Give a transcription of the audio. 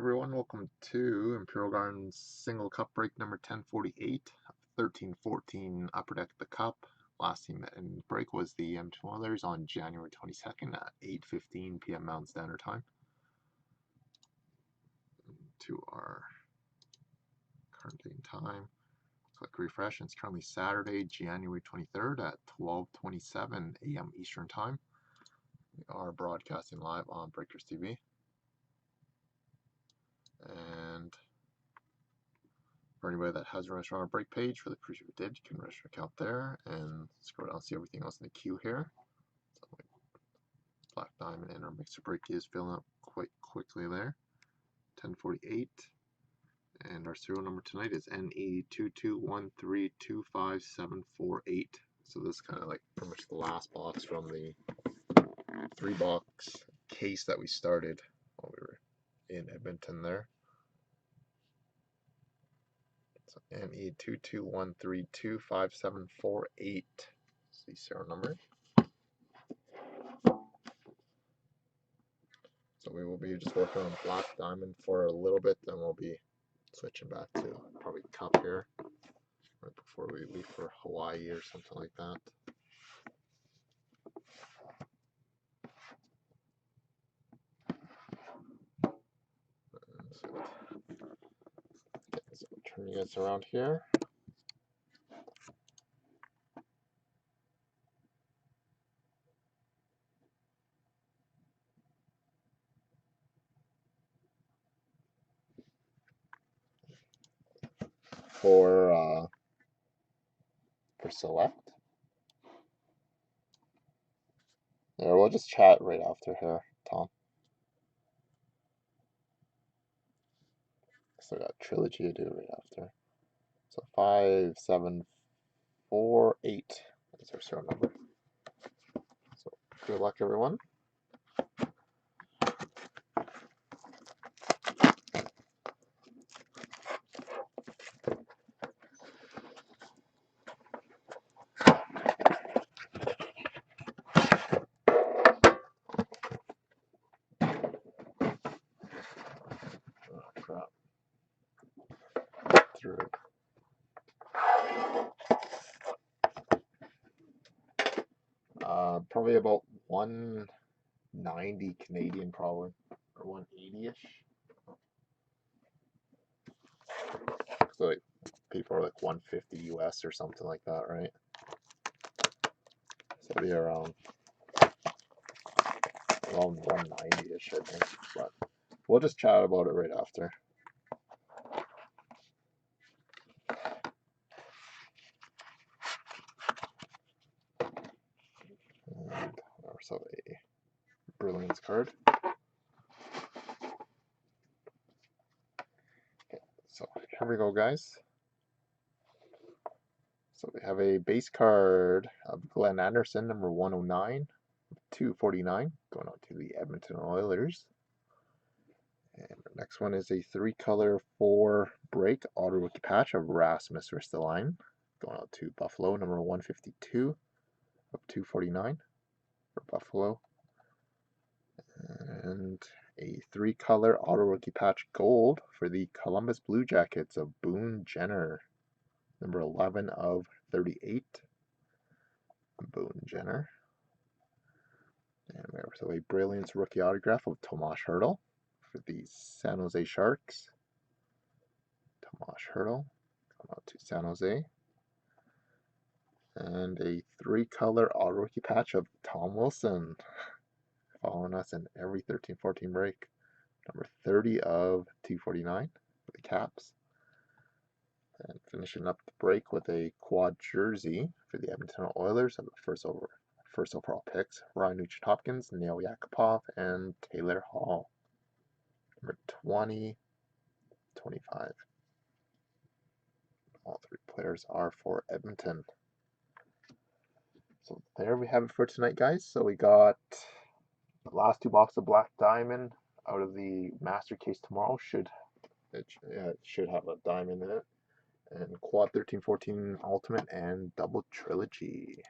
everyone, welcome to Imperial Gardens single cup break number 1048, 13-14 Upper Deck the Cup. Last team in break was the Edmonton Oilers on January 22nd at 8:15 p.m. Mountain Standard Time. To our current date and time, click refresh, and it's currently Saturday, January 23rd at 12:27 a.m. Eastern Time. We are broadcasting live on Breakers TV. And for anybody that has a register on our break page, really appreciate if you did. You can register your account there and scroll down and see everything else in the queue here. So like Black Diamond and our mixer break is filling up quite quickly there. 1048. And our serial number tonight is NE2213257448. So this is kind of like pretty much the last box from the 3-box case that we started while we were in Edmonton there. So NE2213257448 is the serial number. So we will be just working on Black Diamond for a little bit, then we'll be switching back to probably Cup here right before we leave for Hawaii or something like that. So turn you guys around here. For select. Yeah, we'll just chat right after here, Tom. So I got trilogy to do right after. So 5748 is our serial number. So good luck, everyone. Oh, crap. Through. Probably about 190 Canadian, probably, or 180-ish. So like, people are like 150 US or something like that, right? So it'll be around 190-ish, I think. But we'll just chat about it right after. And also a Brilliance card. Okay, so here we go, guys. So we have a base card of Glenn Anderson, number 109, 249, going on to the Edmonton Oilers. And the next one is a 3-color 4-break auto rookie patch of Rasmus Ristolainen, going out to Buffalo, number 152 of 249 for Buffalo. And a 3-color auto rookie patch gold for the Columbus Blue Jackets of Boone Jenner, number 11 of 38. Boone Jenner. And we also have a Brilliance rookie autograph of Tomas Hertl for the San Jose Sharks. Tomas Hertl, come out to San Jose. And a 3-color auto rookie patch of Tom Wilson, following us in every 13-14 break. Number 30 of 249 for the Caps. And finishing up the break with a quad jersey for the Edmonton Oilers of the first overall picks: Ryan Nugent-Hopkins, Neil Yakupov, and Taylor Hall. Number 20, 25. All 3 players are for Edmonton. So there we have it for tonight, guys. So we got the last 2 boxes of Black Diamond out of the master case tomorrow. It should have a diamond in it. And quad 13-14 ultimate and double trilogy.